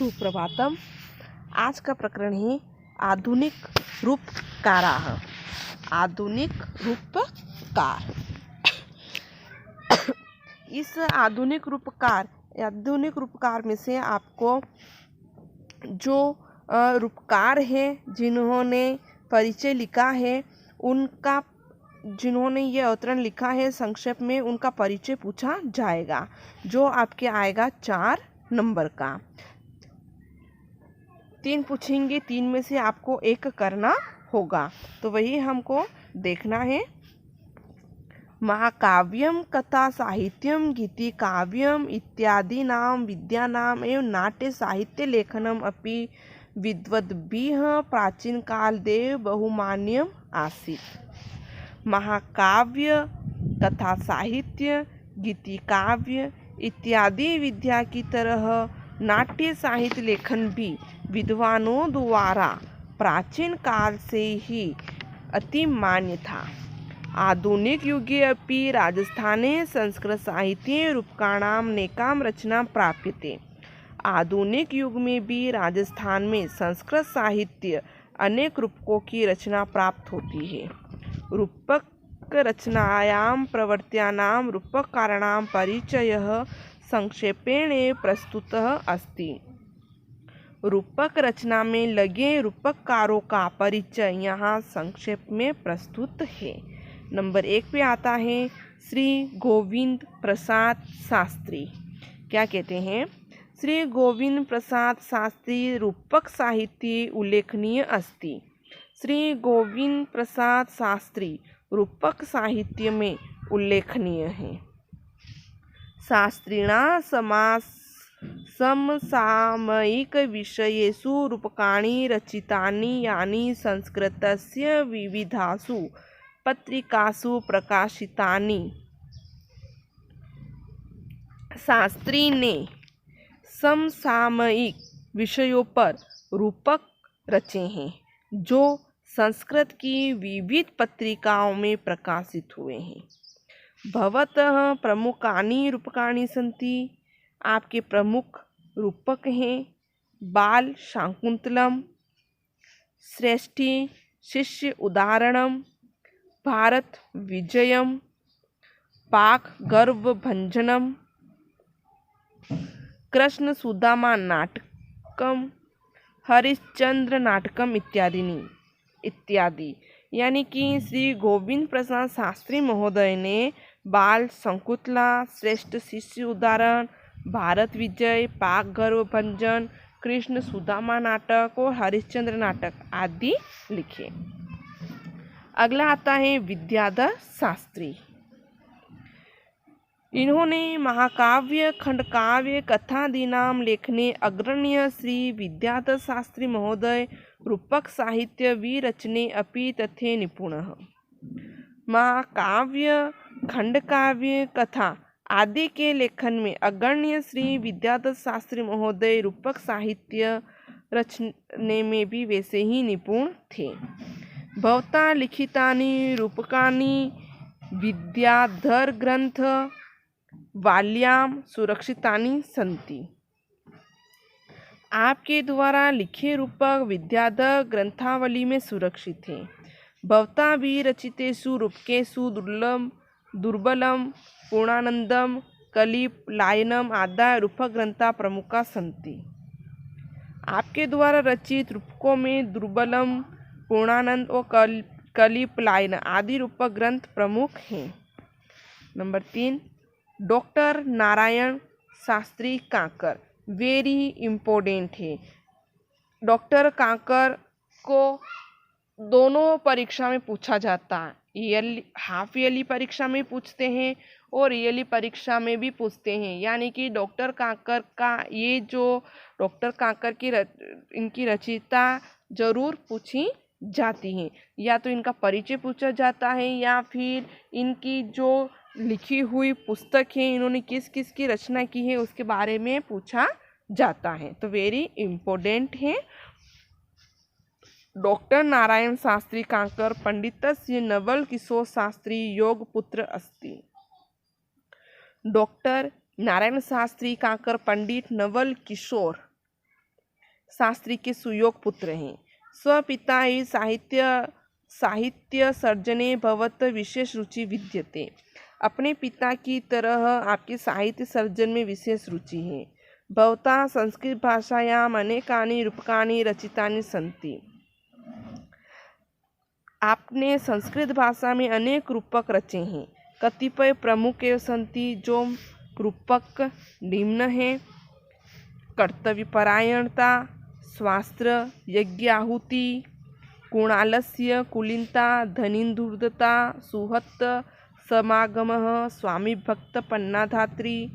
सुप्रभातम। आज का प्रकरण है आधुनिक रूपकाराः। आधुनिक रूपकार। इस आधुनिक रूपकार में से आपको जो रूपकार है जिन्होंने परिचय लिखा है उनका, जिन्होंने ये अवतरण लिखा है संक्षेप में, उनका परिचय पूछा जाएगा, जो आपके आएगा 4 नंबर का। 3 पूछेंगे, 3 में से आपको 1 करना होगा, तो वही हमको देखना है। महाकाव्यम कथा साहित्यम गीति काव्यम इत्यादि नाम विद्यानाम एवं नाट्य साहित्य लेखनम अपि विद्वद्भिः प्राचीन काल देव बहुमान्यम आसीत्। महाकाव्य कथा साहित्य गीति काव्य इत्यादि विद्या की तरह नाट्य साहित्य लेखन भी विद्वानों द्वारा प्राचीन काल से ही अति मान्य था। आधुनिक युगे अपि राजस्थाने संस्कृत साहित्ये रूपकाणां नेकां रचना प्राप्यते। आधुनिक युग में भी राजस्थान में संस्कृत साहित्य अनेक रूपकों की रचना प्राप्त होती है। रूपक रचनायां प्रवर्त्यानां रूपकाराणां परिचयः संक्षेपेण प्रस्तुतः अस्ति। रूपक रचना में लगे रूपकारों का परिचय यहाँ संक्षेप में प्रस्तुत है। नंबर 1 पे आता है श्री गोविंद प्रसाद शास्त्री। क्या कहते हैं? श्री गोविंद प्रसाद शास्त्री रूपक साहित्ये उल्लेखनीय अस्ति। श्री गोविंद प्रसाद शास्त्री रूपक साहित्य में उल्लेखनीय है। शास्त्रिणा समसामयिक विषयेषु रूपकाणि रचितानि यानि संस्कृतस्य विविधासु पत्रिकासु प्रकाशितानि। शास्त्री ने समसामयिक विषयों पर रूपक रचे हैं जो संस्कृत की विविध पत्रिकाओं में प्रकाशित हुए हैं। भवतः प्रमुखानि रूपकाणि सन्ति। आपके प्रमुख रूपक हैं बाल शाकुंतलम, श्रेष्ठी शिष्य उदाहरणम, भारत विजयम, पाक गर्व भंजनम, कृष्ण सुदामा नाटकम, हरिश्चंद्र नाटकम इत्यादि। यानी कि श्री गोविंद प्रसाद शास्त्री महोदय ने बाल शकुंतला, श्रेष्ठ शिष्य उदाहरण, भारत विजय, पाक गर्व भंजन, कृष्ण सुदामा नाटक और हरिश्चंद्र नाटक आदि लिखे। अगला आता है विद्याधर शास्त्री। इन्होंने महाकाव्य, खंडकाव्य, कथादि नाम लेखने अग्रण्य। श्री विद्याधर शास्त्री महोदय रूपक साहित्य विरचने अपि तथे निपुणः। महाकाव्य, खंडकाव्य, कथा आदि के लेखन में अग्रण्य श्री विद्याधर शास्त्री महोदय रूपक साहित्य रचने में भी वैसे ही निपुण थे। भवता लिखितानि रूपकानि विद्याधर ग्रंथ वाल्याम सुरक्षितानि सन्ति। आपके द्वारा लिखे रूपक विद्याधर ग्रंथावली में सुरक्षित हैं। भवता विरचितेषु रूपकेषु दुर्बलम पूर्णानंदम कलिपलायनम आदि रूपक ग्रंथा प्रमुखा सन्ति। आपके द्वारा रचित रूपकों में दुर्बलम, पूर्णानंद और कलिपलायन आदि रूपक ग्रंथ प्रमुख हैं। Number 3 doctor Narayan Shastri conquer very important है। डॉक्टर कांकर को दोनों परीक्षा में पूछा जाता है। ईयरली, हाफ ईयरली परीक्षा में पूछते हैं और ईयरली परीक्षा में भी पूछते हैं। यानी कि डॉक्टर कांकर का ये जो डॉक्टर कांकर की इनकी रचयिता जरूर पूछी जाती हैं। या तो इनका परिचय पूछा जाता है या फिर इनकी जो लिखी हुई पुस्तक है, इन्होंने किस किस की रचना की है उसके बारे में पूछा जाता है। तो वेरी इम्पोर्टेंट है। डॉक्टर नारायण शास्त्री कांकर पंडितस्य नवल किशोर शास्त्री योगपुत्र अस्ति। डॉक्टर नारायण शास्त्री कांकर पंडित नवल किशोर शास्त्री के सुयोग पुत्र हैं। स्वपिता ही साहित्य सर्जने भवत विशेष रुचि विद्यते। अपने पिता की तरह आपके साहित्य सर्जन में विशेष रुचि है। भवता संस्कृत भाषायाम अनेकानि रूपकानि रचितानि सन्ति। आपने संस्कृत भाषा में अनेक रूपक रचे हैं। कतिपय प्रमुख एवं सन्ति, जो रूपक निम्न हैं: कर्तव्यपरायणता, स्वास्त्र, यज्ञाहुति, कुणालस्य, कुलीनता, धनिधूर्तता, सुहृत् समागमः, स्वामी भक्त पन्नाधात्री,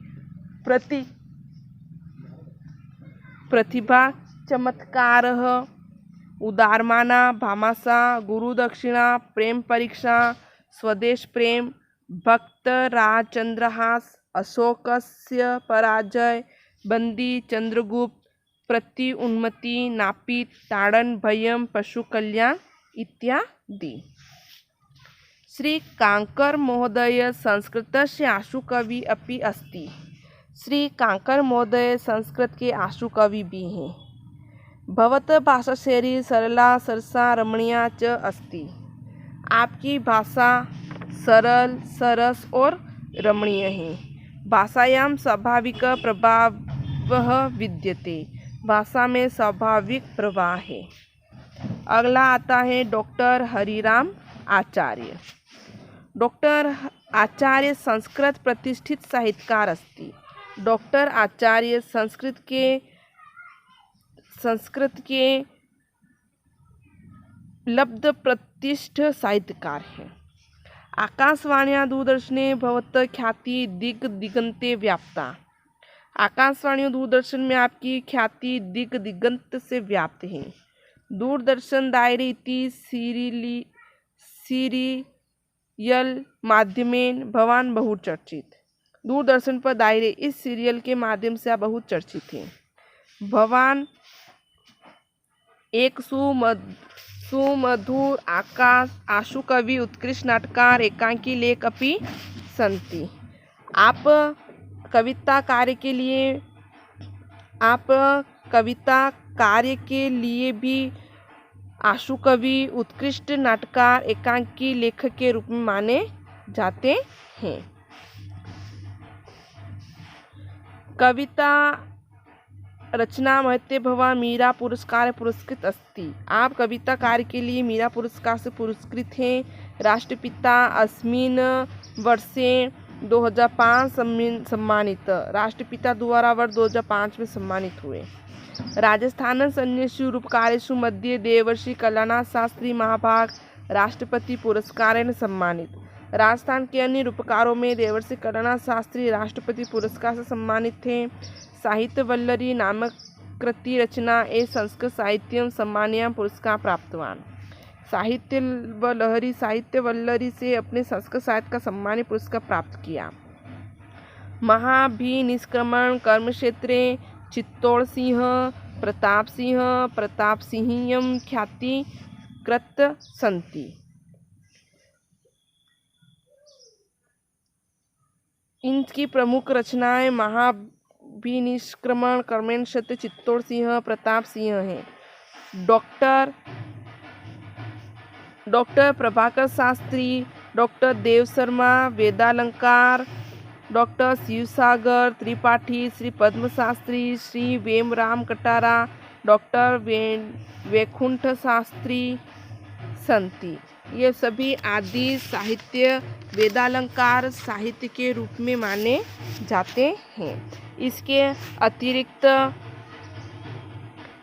प्रतिभा, चमत्कारः, उदारमाना, भामासा, गुरुदक्षिणा, प्रेम परीक्षा, स्वदेश प्रेम, भक्त राजचंद्रहास, अशोकस्य पराजय, बंदी, चंद्रगुप्त, प्रति उन्मति, नापित, ताड़न, भयम, पशु कल्याण इत्यादि। श्री कांकर महोदय संस्कृतस्य आशुकवि अपि अस्ति। श्री कांकर महोदय संस्कृत के आशुकवि भी हैं। भवत भाषाशैली सरला सरसा रमणीया च अस्ति। आपकी भाषा सरल, सरस और रमणीय है। भाषायां स्वाभाविक प्रभावः विद्यते। भाषा में स्वाभाविक प्रवाह है। अगला आता है डॉक्टर हरिराम आचार्य। डॉक्टर आचार्य संस्कृत प्रतिष्ठित साहित्यकार अस्ति। डॉक्टर आचार्य संस्कृत के लब्ध प्रतिष्ठ साहित्यकार हैं। आकाशवाण्या दूरदर्शने भवत ख्याति दिगंते व्याप्ता। आकाशवाणी और दूरदर्शन में आपकी ख्याति दिगंत से व्याप्त है। दूरदर्शन दायरे इति सीरियल माध्यमेन भवान बहुचर्चित। दूरदर्शन पर दायरे इस सीरियल के माध्यम से आप बहुत चर्चित हैं। भवान एक सुमधुर आशुकवि, उत्कृष्ट नाटककार, एकांकी लेख अपि सन्ति। आप कविता कार्य के लिए भी आशुकवि, उत्कृष्ट नाटककार, एकांकी लेखक के रूप में माने जाते हैं। कविता रचना महत्व भवा मीरा पुरस्कार पुरस्कृत अस्ति। आप कविता कार्य के लिए मीरा पुरस्कार से पुरस्कृत हैं। राष्ट्रपिता अस्मिन् वर्षे 2005 सम्मानित। राष्ट्रपिता द्वारा वर्ष 2005 में सम्मानित हुए। राजस्थान अन्येषु रूपकारेषु मध्ये देवर्षि कलानाथ शास्त्री महाभाग राष्ट्रपति पुरस्कारेण सम्मानित। राजस्थान के अन्य रूपकारों में देवर्षि कलानाथ शास्त्री राष्ट्रपति पुरस्कार से सम्मानित थे। साहित्य वल्लरी नामक कृति रचना ए संस्कृत साहित्यम सम्माननीय पुरस्कार प्राप्तवान। साहित्य वल्लरी से अपने संस्कृत साहित्य का सम्मानीय पुरस्कार प्राप्त किया। महाभिनिष्क्रमण कर्म क्षेत्रे चित्तौड़ सिंह प्रताप सिंह ख्याति कृत संति। इनकी प्रमुख रचनाएं महाभिनिष्क्रमण कर्म क्षेत्र चित्तौड़ सिंह प्रताप सिंह हैं। Doctor Prabhakar Shastri, doctor Dev Sharma Vedalankar, doctor Shivsagar Tripathi, Shri पद्म शास्त्री, श्री वेमराम कटारा, डॉक्टर वैकुंठ शास्त्री संति। ये सभी आदि साहित्य वेदालंकार साहित्य के रूप में माने जाते हैं। इसके अतिरिक्त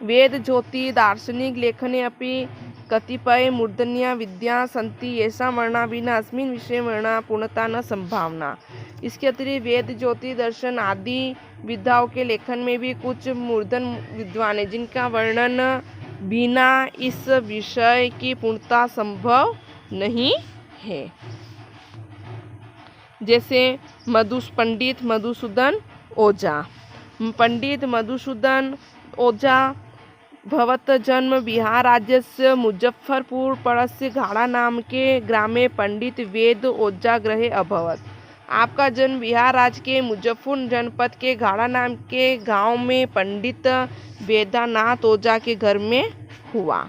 वेद ज्योति दार्शनिक लेखने अपि कतिपय मूर्धन्या विद्या सन्ति येषां वर्णा विना अस्मिन् विषये वर्णा पूर्णता न संभावना। इसके अतिरिक्त वेद ज्योति दर्शन आदि विद्याओं के लेखन में भी कुछ मूर्धन विद्वान हैं जिनका वर्णन बिना इस विषय की पूर्णता संभव नहीं है। जैसे पंडित मधुसूदन ओझा। पंडित मधुसूदन ओझा भवत जन्म बिहार राज्यस्य मुजफ्फरपुर पड़स्य घाड़ा नाम के ग्रामे पंडित वेद ओझा गृहे अभवत। आपका जन्म बिहार राज्य के मुजफ्फरपुर जनपद के घाड़ा नाम के गांव में पंडित वेदानाथ ओझा के घर में हुआ।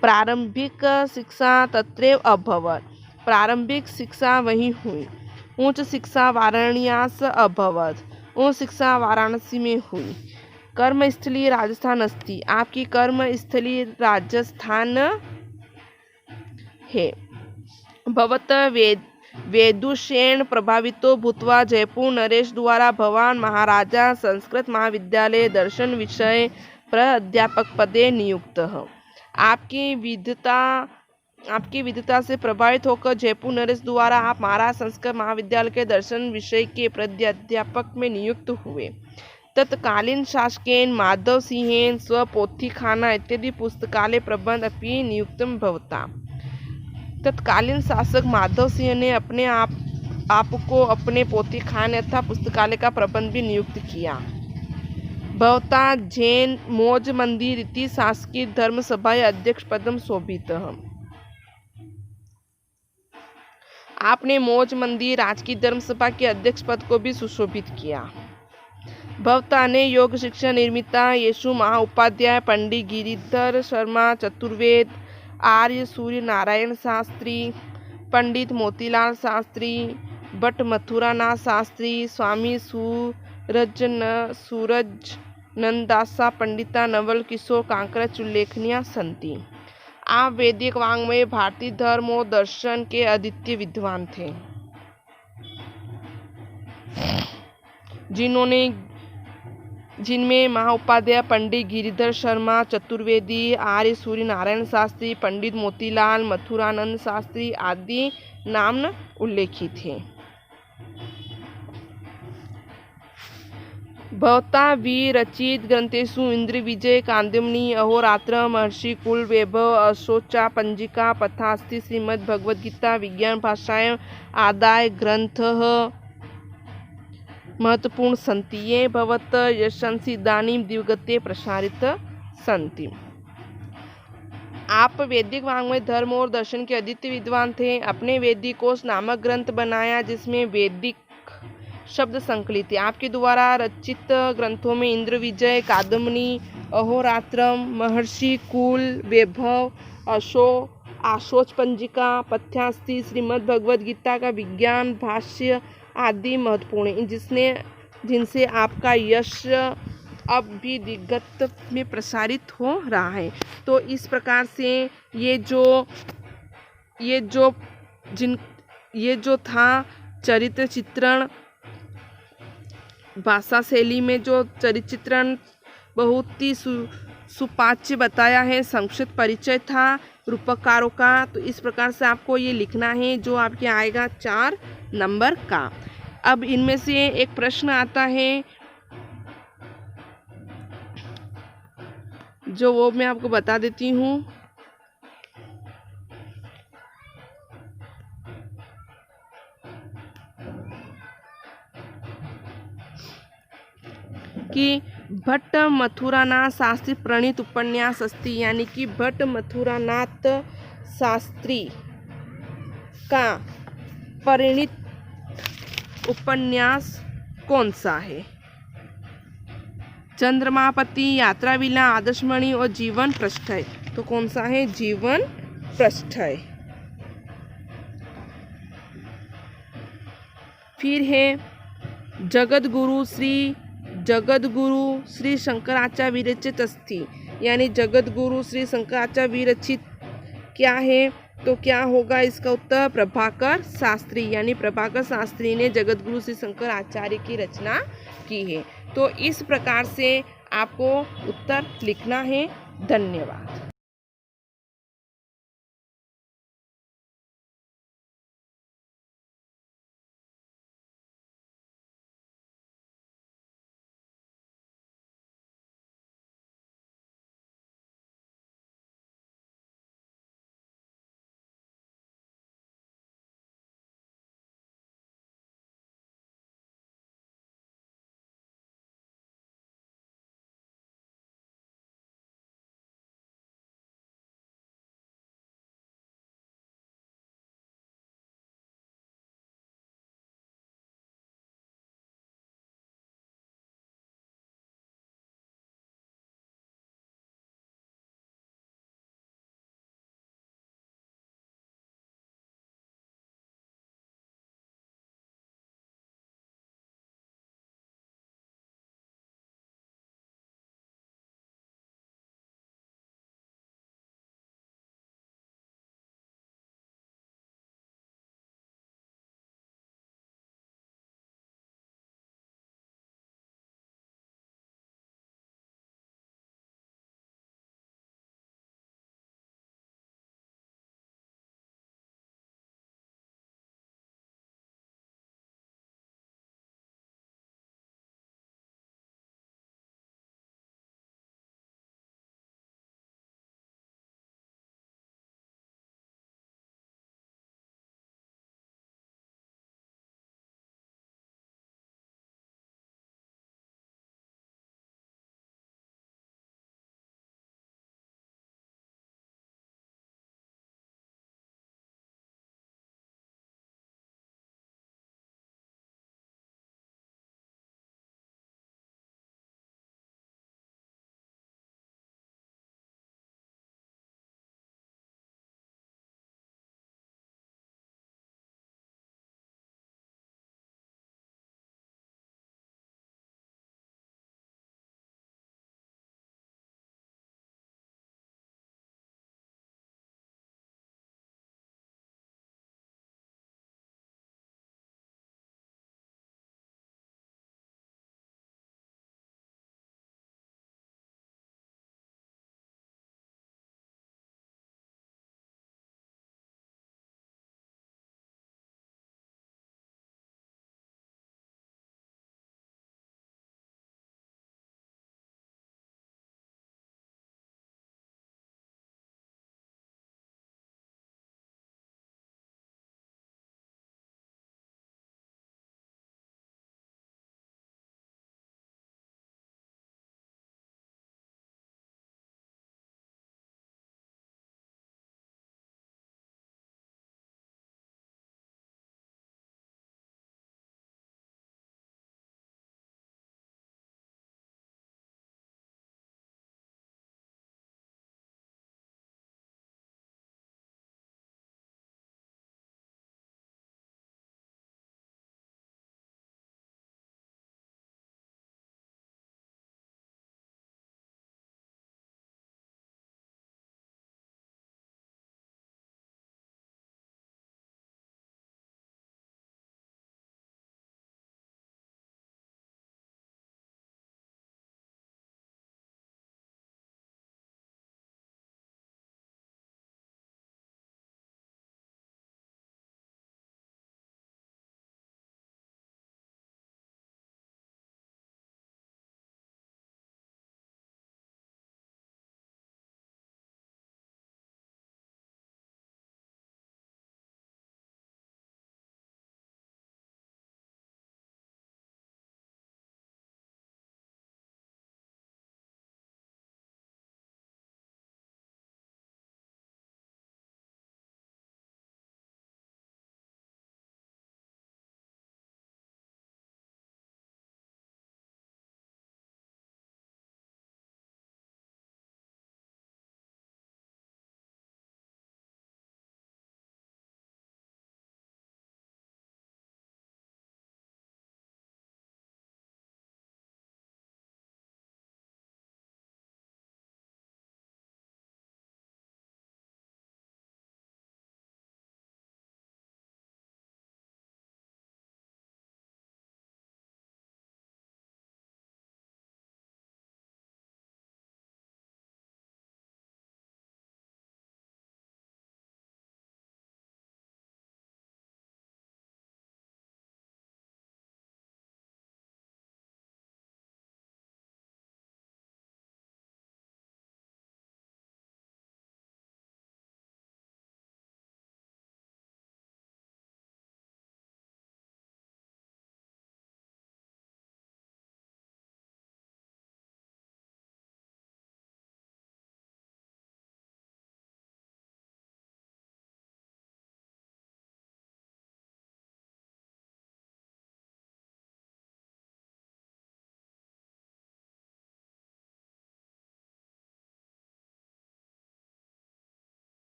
प्रारंभिक शिक्षा तत्रैव अभवत्, प्रारंभिक शिक्षा वहीं हुई। उच्च शिक्षा वाराणसी अभवत्, उच्च शिक्षा वाराणसी में हुई। कर्मस्थली राजस्थान अस्ति, आपकी कर्मस्थली राजस्थान है। भवत वेदुषेण प्रभावितो भूत्वा जयपुर नरेश द्वारा भवान महाराजा संस्कृत महाविद्यालय दर्शन विषय प्राध्यापक पदे नियुक्त। आपकी विद्वता से प्रभावित होकर जयपुर नरेश द्वारा आप महाराज संस्कृत महाविद्यालय के दर्शन विषय के प्राध्यापक में नियुक्त हुए। तत्कालीन शासकेन माधव सिंहेन स्वपोथीखाना इत्यादि पुस्तकालय प्रबंध अपि नियुक्तं भवता। तत्कालीन शासक माधव सिंह ने अपने आप को अपने पोथीखाने तथा पुस्तकालय का प्रबंध भी नियुक्त किया। भवता जैन मौज मंदिर इति शासकीय धर्म सभा अध्यक्ष पदम शोभित। आपने मौज मंदिर राजकीय धर्म सभा के अध्यक्ष पद को भी सुशोभित किया। भवता ने योग शिक्षा निर्मिता येषु महा उपाध्याय पंडित गिरिधर शर्मा चतुर्वेद, आर्य सूर्य नारायण शास्त्री, पंडित मोतीलाल शास्त्री, भट्ट मथुरानाथ शास्त्री, स्वामी सूरजनंदासा पंडिता नवल किशोर कांकरच उल्लेखनीय संति। आप वैदिक वाङ्मय भारतीय धर्म और दर्शन के अद्वितीय विद्वान थे, जिनमें महाउपाध्याय पंडित गिरिधर शर्मा चतुर्वेदी, आर्य सूर्य नारायण शास्त्री, पंडित मोतीलाल मथुरानंद शास्त्री आदि नाम उल्लेखित थे। भवता विरचित ग्रंथेषु इंद्र विजय, कादम्बिनी, अहोरात्र, महर्षि कुल वैभव, अशोचा पंजिका, पथास्ति, श्रीमद् भगवद गीता, विज्ञान भाषायां आदाय ग्रंथः महत्वपूर्ण सन्ति। ये भवत यशंसि इदानीं दिवगते प्रसारित सन्ति। आप वैदिक वाङ्मय धर्म और दर्शन के अद्वितीय विद्वान थे। अपने वैदिक कोश नामक ग्रंथ बनाया जिसमें वैदिक शब्द संकलित थे। आपके द्वारा रचित ग्रंथों में इंद्र विजय, कादम्बिनी, अहोरात्रम, महर्षि कुल वैभव, आशोच पंजिका, पथ्यास्ति, श्रीमद् भगवद गीता का विज्ञान भाष्य आदि महत्वपूर्ण है, जिनसे आपका यश अब भी दिग्गत में प्रसारित हो रहा है। तो इस प्रकार से ये जो था चरित्र चित्रण, भाषा शैली में जो चरित्र चित्रण बहुत ही सुपाच्य बताया है, संक्षिप्त परिचय था रूपकारों का। तो इस प्रकार से आपको ये लिखना है जो आपके आएगा 4 नंबर का। अब इनमें से एक प्रश्न आता है जो वो मैं आपको बता देती हूँ कि भट्ट मथुरानाथ शास्त्री प्रणीत उपन्यास अस्ति, यानी कि भट्ट मथुरानाथ शास्त्री का परिणीत उपन्यास कौन सा है? चंद्रमापति, यात्राविला, आदर्शमणि और जीवन प्रश्रय। तो कौन सा है? जीवन प्रश्रय। फिर है जगद्गुरु श्री शंकराचार्य विरचित अस्ति, यानी जगद्गुरु श्री शंकराचार्य विरचित क्या है? तो क्या होगा इसका उत्तर? प्रभाकर शास्त्री, यानी प्रभाकर शास्त्री ने जगद्गुरु श्री शंकराचार्य की रचना की है। तो इस प्रकार से आपको उत्तर लिखना है। धन्यवाद।